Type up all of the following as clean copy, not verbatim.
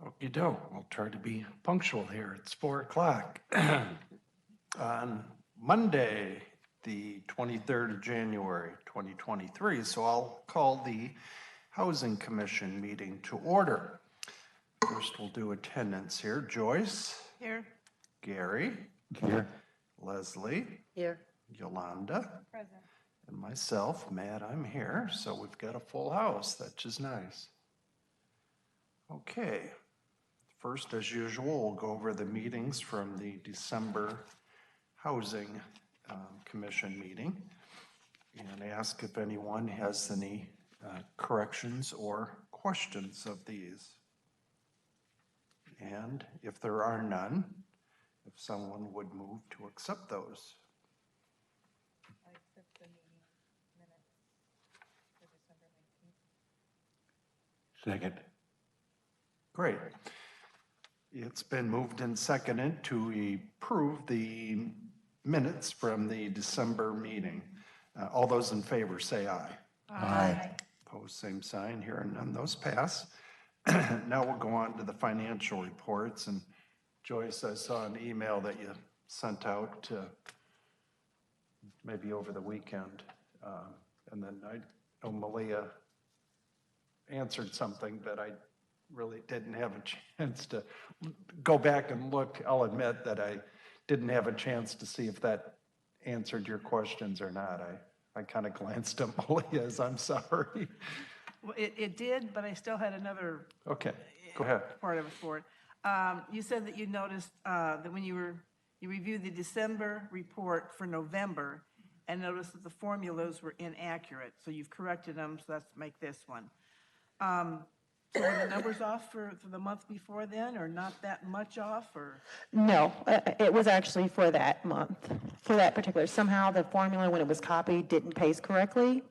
Okey-doke, I'll try to be punctual here. It's 4 o'clock. On Monday, the 23rd of January, 2023, so I'll call the Housing Commission meeting to order. First, we'll do attendance here. Joyce? Here. Gary? Here. Leslie? Here. Yolanda? Present. And myself, Matt, I'm here, so we've got a full house. That's just nice. Okay. First, as usual, we'll go over the meetings from the December Housing Commission meeting and ask if anyone has any corrections or questions of these. And if there are none, if someone would move to accept those. I accept the meeting minutes for December 19th. Second. Great. It's been moved and seconded to approve the minutes from the December meeting. All those in favor say aye. Aye. Opposed, same sign. Here and none, those pass. Now we'll go on to the financial reports. And Joyce, I saw an email that you sent out maybe over the weekend. And then I know Malia answered something that I really didn't have a chance to go back and look. I'll admit that I didn't have a chance to see if that answered your questions or not. I kind of glanced at Malia's, I'm sorry. Well, it did, but I still had another Okay, go ahead. part of it for it. You said that you noticed that when you reviewed the December report for November and noticed that the formulas were inaccurate. So you've corrected them, so let's make this one. So were the numbers off for the month before then, or not that much off, or? No, it was actually for that month, for that particular. Somehow the formula, when it was copied, didn't paste correctly,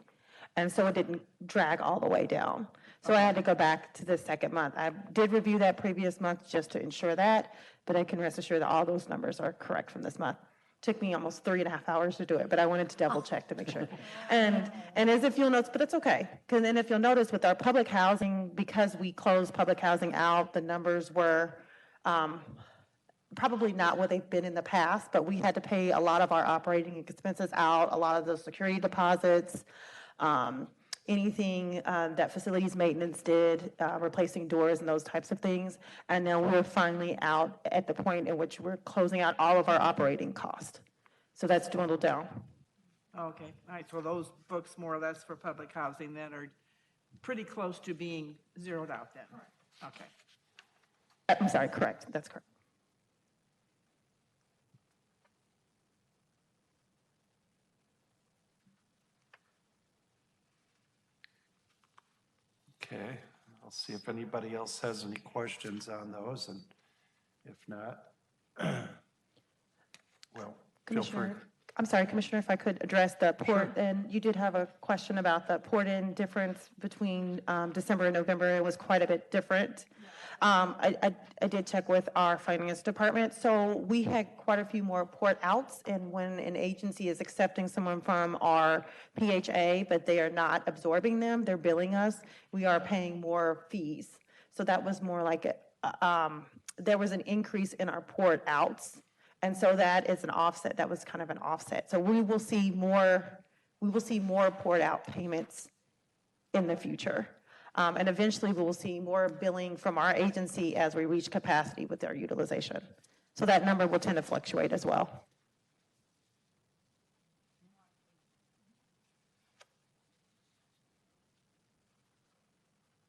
and so it didn't drag all the way down. So I had to go back to the second month. I did review that previous month just to ensure that, but I can rest assured that all those numbers are correct from this month. Took me almost 3.5 hours to do it, but I wanted to double check to make sure. And as if you'll notice, but it's okay. Because then if you'll notice with our public housing, because we closed public housing out, the numbers were probably not what they've been in the past, but we had to pay a lot of our operating expenses out, a lot of the security deposits, anything that facilities maintenance did, replacing doors and those types of things. And now we're finally out at the point in which we're closing out all of our operating costs. So that's dwindled down. Okay, all right, so those books more or less for public housing then are pretty close to being zeroed out then? Okay. I'm sorry, correct, that's correct. Okay, I'll see if anybody else has any questions on those, and if not, well, feel free. Commissioner, if I could address the port, and you did have a question about the port-in difference between December and November. It was quite a bit different. I did check with our finance department. So we had quite a few more port outs, and when an agency is accepting someone from our PHA, but they are not absorbing them, they're billing us, we are paying more fees. So that was more like, there was an increase in our port outs. And so that is an offset. That was kind of an offset. So we will see more port out payments in the future. And eventually we will see more billing from our agency as we reach capacity with our utilization. So that number will tend to fluctuate as well.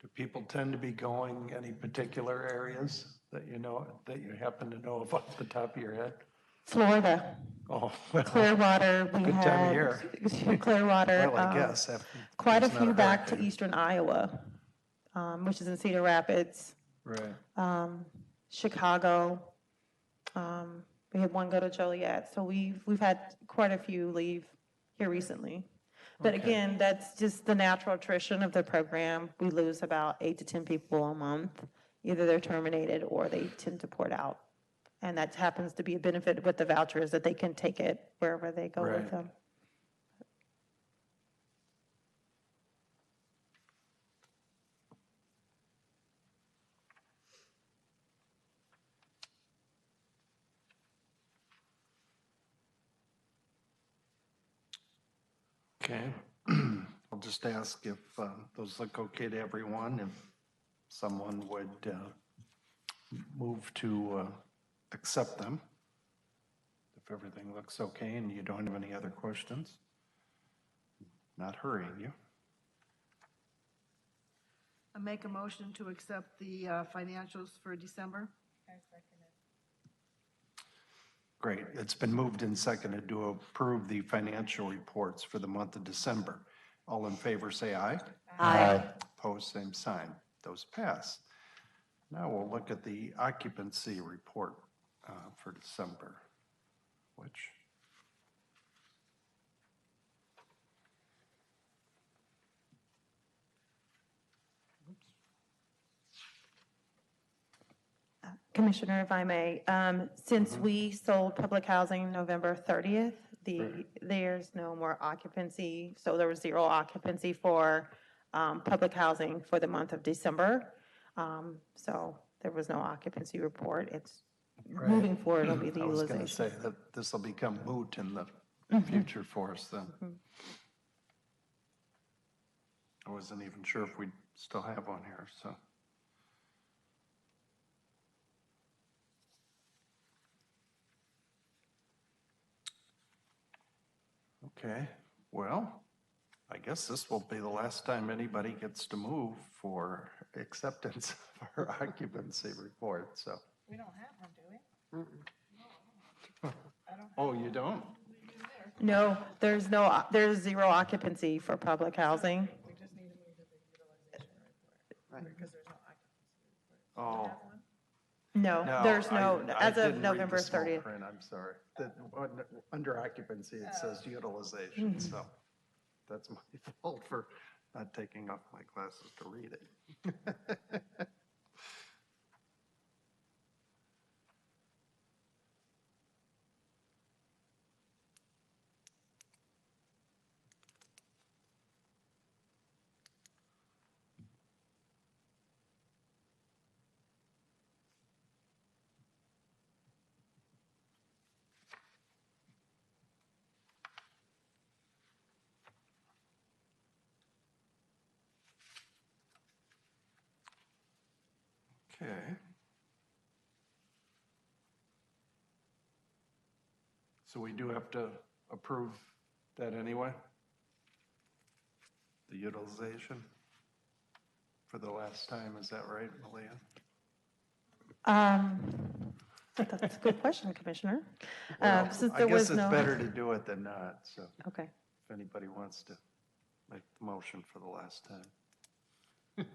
Do people tend to be going any particular areas that you know, that you happen to know of off the top of your head? Florida, Oh, well, Clearwater, we good time of had year. Clearwater. Well, I guess. Quite a there's not few back to hurricane. eastern Iowa, which is in Cedar Rapids. Right. Chicago. We had one go to Joliet. So we've had quite a few leave here recently. But Okay. again, that's just the natural attrition of the program. We lose about 8 to 10 people a month. Either they're terminated or they tend to port out. And that happens to be a benefit with the vouchers that they can take it wherever they go Right. with them. Okay. I'll just ask if those look okay to everyone, if someone would move to accept them. If everything looks okay and you don't have any other questions. Not hurrying you. I make a motion to accept the financials for December. Great. It's been moved and seconded to approve the financial reports for the month of December. All in favor, say aye. Aye. Opposed, same sign. Those pass. Now we'll look at the occupancy report for December, which Commissioner, if I may, since we sold public housing November 30th, there's no more occupancy, so there was zero occupancy for public housing for the month of December. So there was no occupancy report. It's moving forward, it'll be the I was going to utilization. say that this will become moot in the future for us then. I wasn't even sure if we'd still have one here, so. Okay, well, I guess this will be the last time anybody gets to move for acceptance of our occupancy report, so. We don't have one, do we? Oh, you don't? No, there's zero occupancy for public housing. Oh. No, No, there's no, I as of didn't read the November small 30th. print, I'm sorry. Under occupancy, it says utilization, so that's my fault for not taking off my glasses to read it. Okay. So we do have to approve that anyway? The utilization for the last time, is that right, Malia? That's a good question, Commissioner. Well, Since I there guess was it's no. better to do it than not, so Okay. if anybody wants to make the motion for the last time.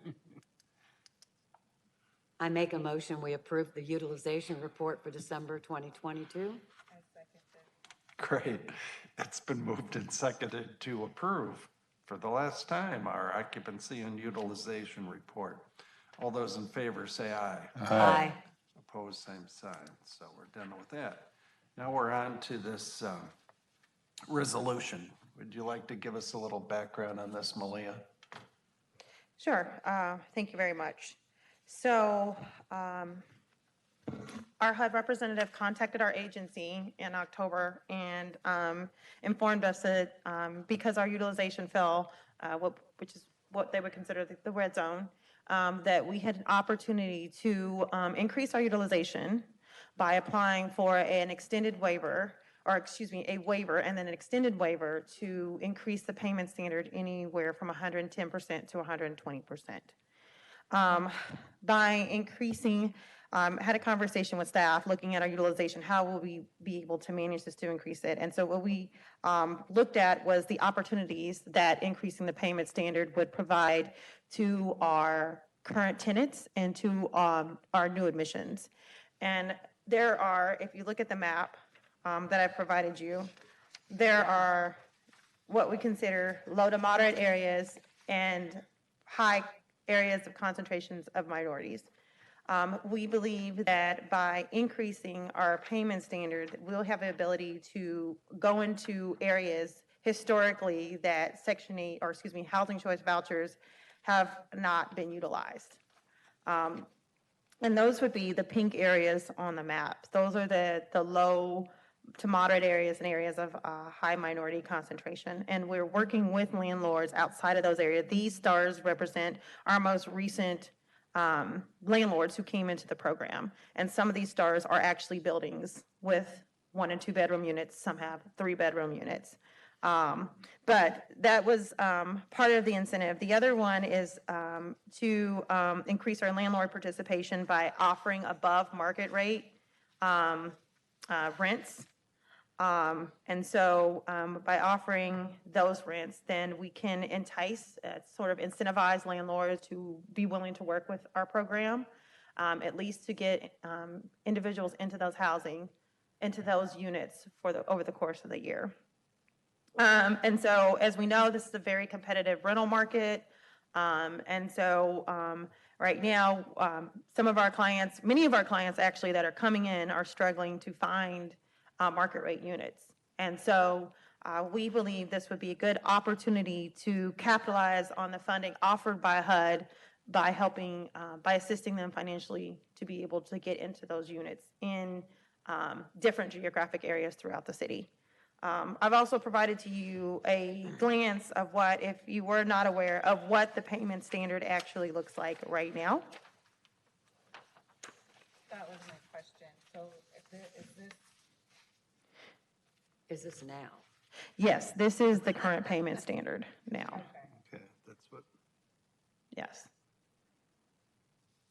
I make a motion, we approve the utilization report for December 2022. Great. It's been moved and seconded to approve for the last time our occupancy and utilization report. All those in favor say aye. Aye. Opposed, same sign. So we're done with that. Now we're on to this resolution. Would you like to give us a little background on this, Malia? Sure. Thank you very much. So our HUD representative contacted our agency in October and informed us that because our utilization fell, which is what they would consider the red zone, that we had an opportunity to increase our utilization by applying for an extended waiver, or excuse me, a waiver and then an extended waiver to increase the payment standard anywhere from 110% to 120%. By increasing, had a conversation with staff looking at our utilization, how will we be able to manage this to increase it? And so what we looked at was the opportunities that increasing the payment standard would provide to our current tenants and to our new admissions. And there are, if you look at the map that I've provided you, there are what we consider low to moderate areas and high areas of concentrations of minorities. We believe that by increasing our payment standard, we'll have the ability to go into areas historically that Section 8, or excuse me, housing choice vouchers have not been utilized. And those would be the pink areas on the map. Those are the low to moderate areas and areas of high minority concentration. And we're working with landlords outside of those areas. These stars represent our most recent landlords who came into the program. And some of these stars are actually buildings with 1 and 2 bedroom units. Some have 3 bedroom units. But that was part of the incentive. The other one is to increase our landlord participation by offering above market rate rents. And so by offering those rents, then we can entice, sort of incentivize landlords to be willing to work with our program, at least to get individuals into those into those units over the course of the year. And so, as we know, this is a very competitive rental market. And so, right now, some of our clients, many of our clients actually that are coming in are struggling to find market rate units. And so, we believe this would be a good opportunity to capitalize on the funding offered by HUD by helping, by assisting them financially to be able to get into those units in different geographic areas throughout the city. I've also provided to you a glance of what, if you were not aware, of what the payment standard actually looks like right now. That was my question. So Is this now? Yes, this is the current payment standard now. Okay, that's what, Yes.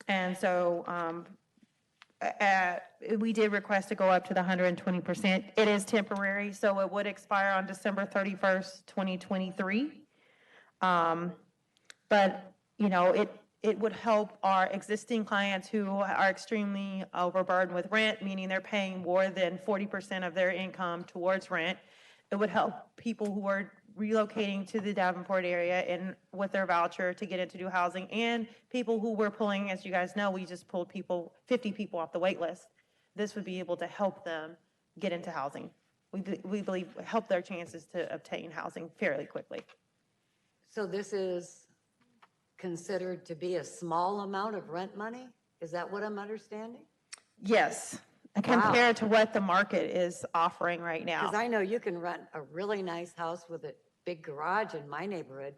And so we did request to go up to the 120%. It is temporary, so it would expire on December 31st, 2023. But, you know, it would help our existing clients who are extremely overburdened with rent, meaning they're paying more than 40% of their income towards rent. It would help people who are relocating to the Davenport area and with their voucher to get into new housing, and people who we're pulling, as you guys know, we just pulled 50 people off the wait list. This would be able to help them get into housing. We believe help their chances to obtain housing fairly quickly. So this is considered to be a small amount of rent money? Is that what I'm understanding? Yes, compared to what the market is offering right now. Because I know you can rent a really nice house with a big garage in my neighborhood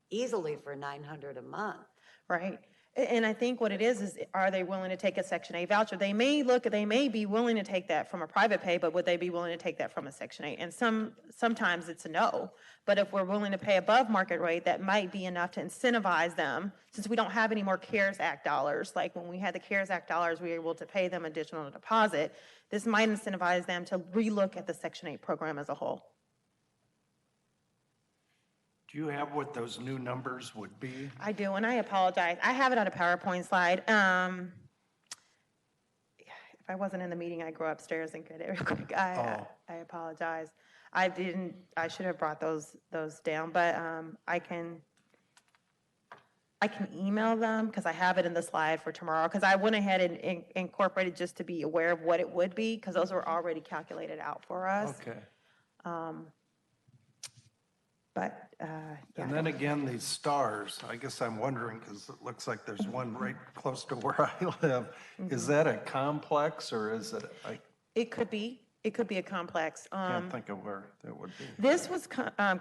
easily for $900 a month. Right. And I think what it is are they willing to take a Section 8 voucher? They may be willing to take that from a private pay, but would they be willing to take that from a Section 8? And sometimes it's a no. But if we're willing to pay above market rate, that might be enough to incentivize them. Since we don't have any more CARES Act dollars, like when we had the CARES Act dollars, we were able to pay them additional deposit. This might incentivize them to relook at the Section 8 program as a whole. do you have what those new numbers would be? I do, and I apologize. I have it on a PowerPoint slide. If I wasn't in the meeting, I'd go upstairs and get it real quick. I apologize. I should have brought those down, but I can email them because I have it in the slide for tomorrow, because I went ahead and incorporated just to be aware of what it would be, because those were already calculated out for us. Okay. But, And then again, these stars, I guess I'm wondering, because it looks like there's one right close to where I live. Is that a complex or is it, I it could be a complex. can't think of where that would be. This was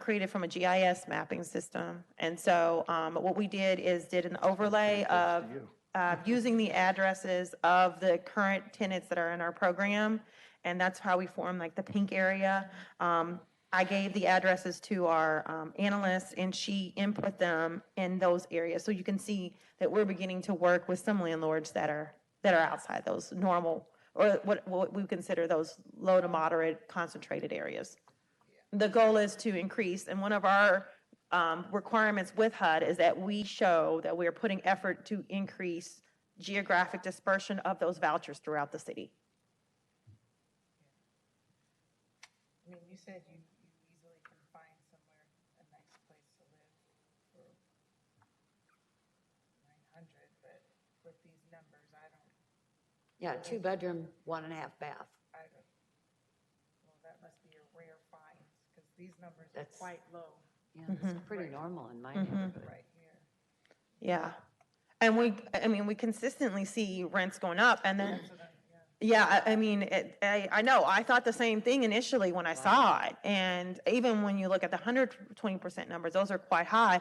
created from a GIS mapping system. And so what we did an overlay of using the addresses of the current tenants that are in our program. And that's how we formed like the pink area. I gave the addresses to our analyst, and she input them in those areas. So you can see that we're beginning to work with some landlords that are outside those normal, or what we consider those low to moderate concentrated areas. The goal is to increase, and one of our requirements with HUD is that we show that we're putting effort to increase geographic dispersion of those vouchers throughout the city. I mean, you said you easily can find somewhere, a nice place to live for 900, but with these numbers, I don't, Yeah, 2-bedroom, 1.5 bath. well, that must be a rare find, because these numbers are That's- quite low Yeah, it's pretty normal in my neighborhood. right here. Yeah. And we consistently see rents going up, and then Yeah, I mean, I know, I thought the same thing initially when I saw it. And even when you look at the 120% numbers, those are quite high.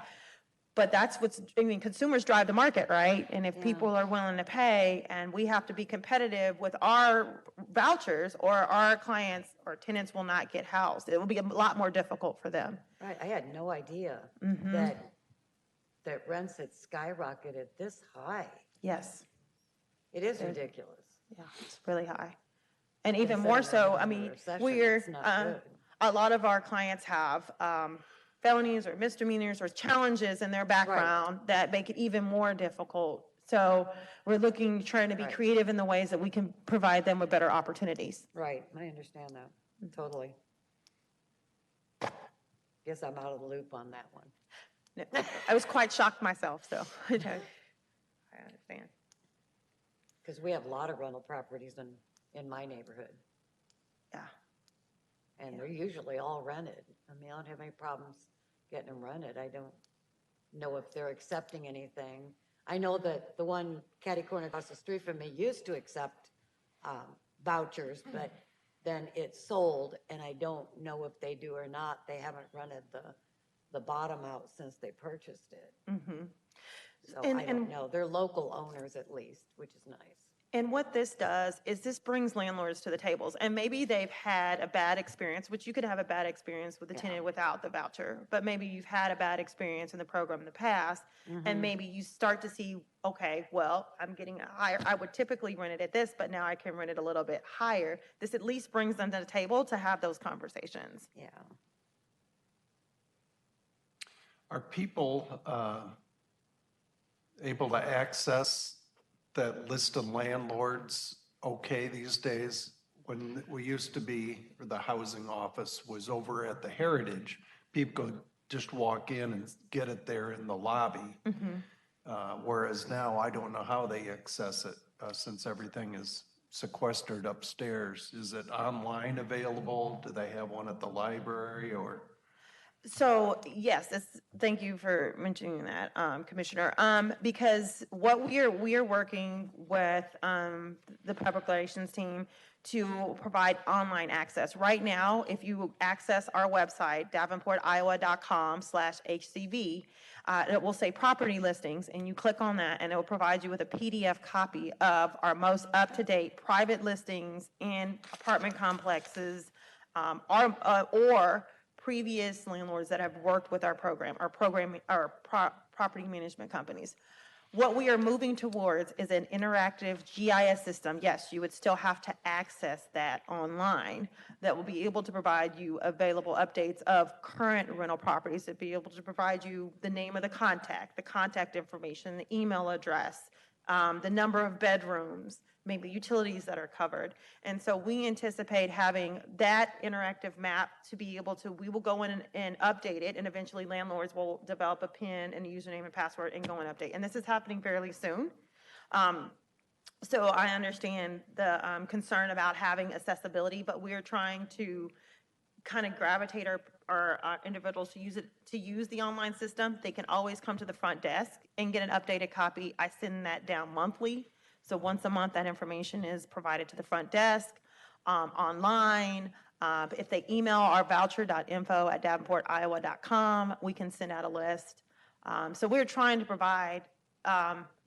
But that's I mean, consumers drive the market, right? And if Yeah. people are willing to pay and we have to be competitive with our vouchers, or our clients or tenants will not get housed. It will be a lot more difficult for them. Right, I had no idea Mm-hmm. that rents had skyrocketed this high. Yes, It is ridiculous. yeah, it's really high. And even more Considering so, we're I in a mean, recession, we're, it's not good. a lot of our clients have felonies or misdemeanors or challenges in their background that make it even more difficult. So we're trying to be Right. creative in the ways that we can provide them with better opportunities. Right, I understand that, totally. Guess I'm out of the loop on that one. I was quite shocked myself, so I understand. Because we have a lot of rental properties in my neighborhood, Yeah. and they're usually all rented. I mean, I don't have any problems getting them rented. I don't know if they're accepting anything. I know that the one catty corner across the street from me used to accept vouchers, but then it sold, and I don't know if they do or not. They haven't rented the bottom out since they purchased it. Mm-hmm. So And- I don't and- know. They're local owners at least, which is nice. And what this does is this brings landlords to the tables, and maybe they've had a bad experience, which you could have a bad experience with the tenant without the voucher, but maybe you've had a bad experience in the program in the past, and maybe you start to see, okay, well, I'm getting a higher, I would typically rent it at this, but now I can rent it a little bit higher. This at least brings them to the table to have those conversations. Yeah. Are people able to access that list of landlords okay these days? When we used to be, or the housing office was over at the Heritage, people could just walk in and get it there in the lobby. Whereas now, I don't know how they access it since everything is sequestered upstairs. Is it online available? Do they have one at the library, or? So, yes, thank you for mentioning that, Commissioner. Because what we are working with the public relations team to provide online access. Right now, if you access our website, davenportiowa.com/HCV, it will say property listings, and you click on that, and it will provide you with a PDF copy of our most up-to-date private listings in apartment complexes, or previous landlords that have worked with our program, property management companies. What we are moving towards is an interactive GIS system. Yes, you would still have to access that online, that will be able to provide you available updates of current rental properties, to be able to provide you the name of the contact information, the email address, the number of bedrooms, maybe utilities that are covered. And so we anticipate having that interactive map to be able to, we will go in and update it, and eventually landlords will develop a PIN and a username and password and go and update. And this is happening fairly soon. So I understand the concern about having accessibility, but we're trying to kind of gravitate our individuals to use the online system. They can always come to the front desk and get an updated copy. I send that down monthly. So once a month, that information is provided to the front desk, online. If they email our voucher.info@davenportiowa.com, we can send out a list. So we're trying to provide,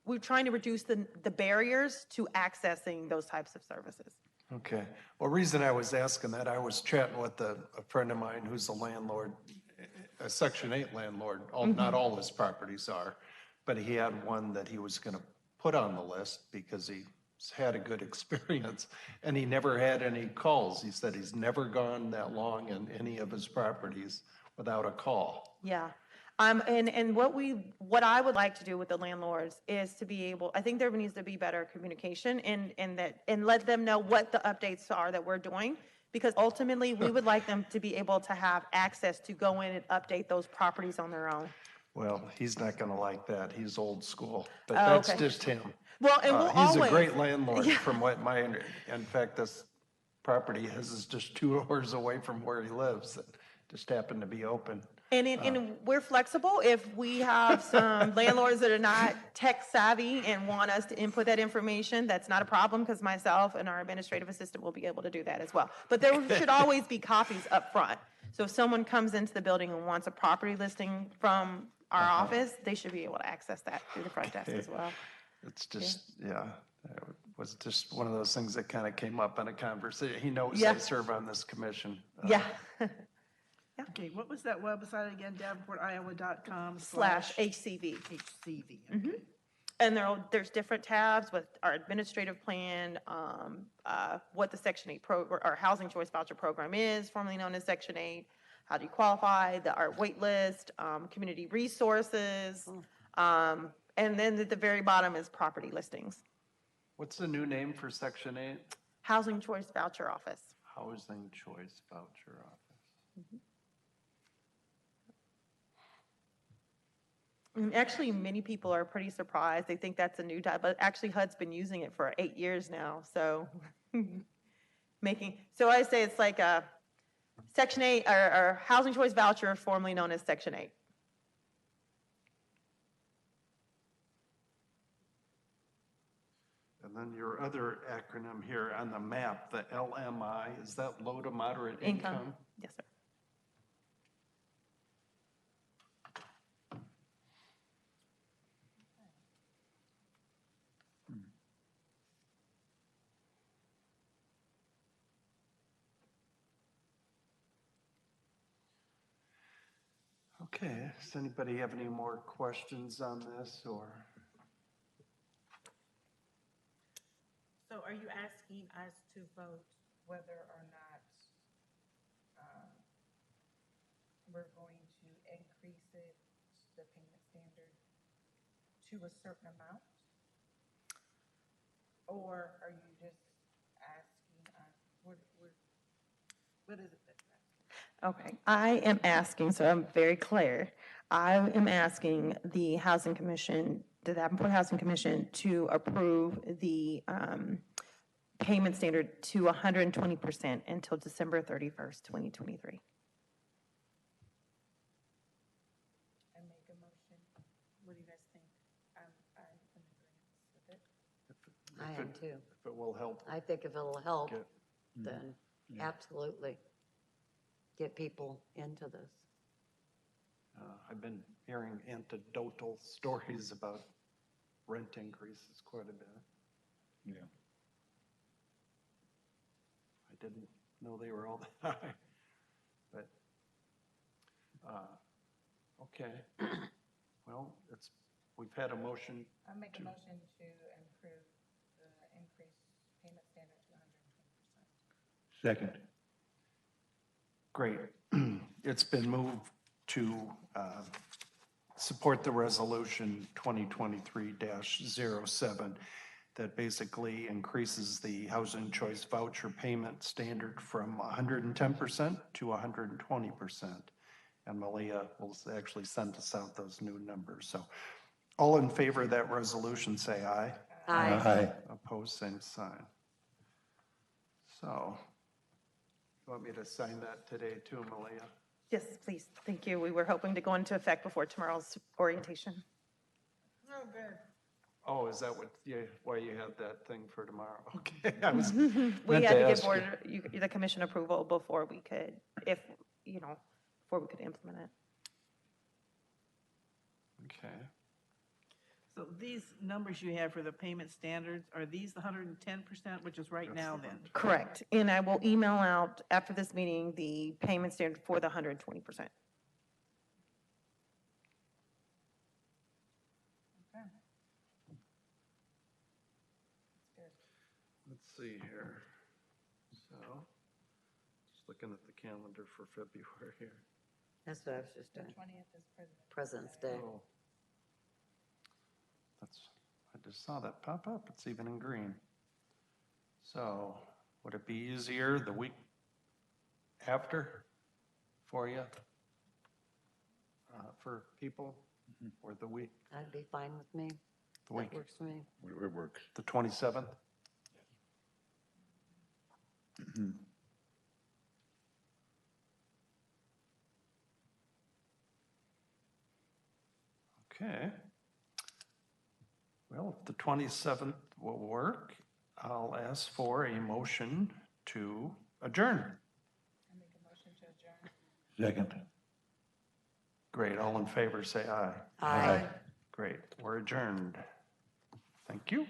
we're trying to reduce the barriers to accessing those types of services. Okay. Well, reason I was asking that, I was chatting with a friend of mine who's a landlord, a Section 8 landlord. Not all his properties are, but he had one that he was going to put on the list because he's had a good experience, and he never had any calls. He said he's never gone that long in any of his properties without a call. Yeah. And what I would like to do with the landlords is to be able, I think there needs to be better communication and let them know what the updates are that we're doing, because ultimately we would like them to be able to have access to go in and update those properties on their own. Well, he's not going to like that. He's old school, but Oh, that's okay. just him. Well, and we'll He's always. a great landlord from what in fact, this property is just 2 doors away from where he lives that just happened to be open. And we're flexible. If we have some landlords that are not tech savvy and want us to input that information, that's not a problem, because myself and our administrative assistant will be able to do that as well. But there should always be copies up front. So if someone comes into the building and wants a property listing from our office, they should be able to access that through the front desk as well. It's just, yeah, it was just one of those things that kind of came up in a conversation. He knows Yeah. I serve on this commission. Yeah. Okay, what was that website again? DavenportIowa.com Slash HCV. HCV. Mm-hmm. And there's different tabs with our administrative plan, what the Section 8 our Housing Choice Voucher Program is, formerly known as Section 8, how do you qualify, our wait list, community resources, and then at the very bottom is property listings. What's the new name for Section 8? Housing Choice Voucher Office. Housing Choice Voucher Office. And actually, many people are pretty surprised. They think that's a new type, but actually HUD's been using it for 8 years now, so so I say it's like a Section 8, or Housing Choice Voucher, formerly known as Section 8. And then your other acronym here on the map, the LMI, is that low to moderate income? Yes, sir. Okay, does anybody have any more questions on this, or? So are you asking us to vote whether or not we're going to increase it, the payment standard, to a certain amount? Or are you just asking us, what is it that you're asking? Okay, I am asking, so I'm very clear, I am asking the Housing Commission, the Davenport Housing Commission, to approve the payment standard to 120% until December 31st, 2023. I make a motion. What do you guys think? I'm in agreement with it. I am too. If it will help. I think if it'll help, Get- then absolutely get people into this. I've been hearing anecdotal stories about rent increases quite a bit. Yeah. I didn't know they were all that high, but, okay. Well, we've had a motion. I make a motion to improve the increase payment standard to 120%. Second. Great. It's been moved to support the resolution 2023-07 that basically increases the housing choice voucher payment standard from 110% to 120%. And Malia will actually send us out those new numbers. So all in favor of that resolution, say aye. Aye. Opposed, same sign. So, you want me to sign that today too, Malia? Yes, please, thank you. We were hoping to go into effect before tomorrow's orientation. Oh, good. Oh, is that why you had that thing for tomorrow? Okay, I was We meant had to to get ask you. the commission approval before we could, before we could implement it. Okay. So these numbers you have for the payment standards, are these the 110%, which is right now then? Correct. And I will email out after this meeting the payment standard for the 120%. Okay. That's good. Let's see here. So, just looking at the calendar for February here. That's what I was just The doing. 20th is President's Day. Oh. I just saw that pop up. It's even in green. So, would it be easier the week after for you? For people? Or the week, That'd be fine with me. the week, That works for me. It works. the 27th? Okay. Well, if the 27th will work, I'll ask for a motion to adjourn. I make a motion to adjourn. Second. Great, all in favor, say aye. Aye. Great, we're adjourned. Thank you.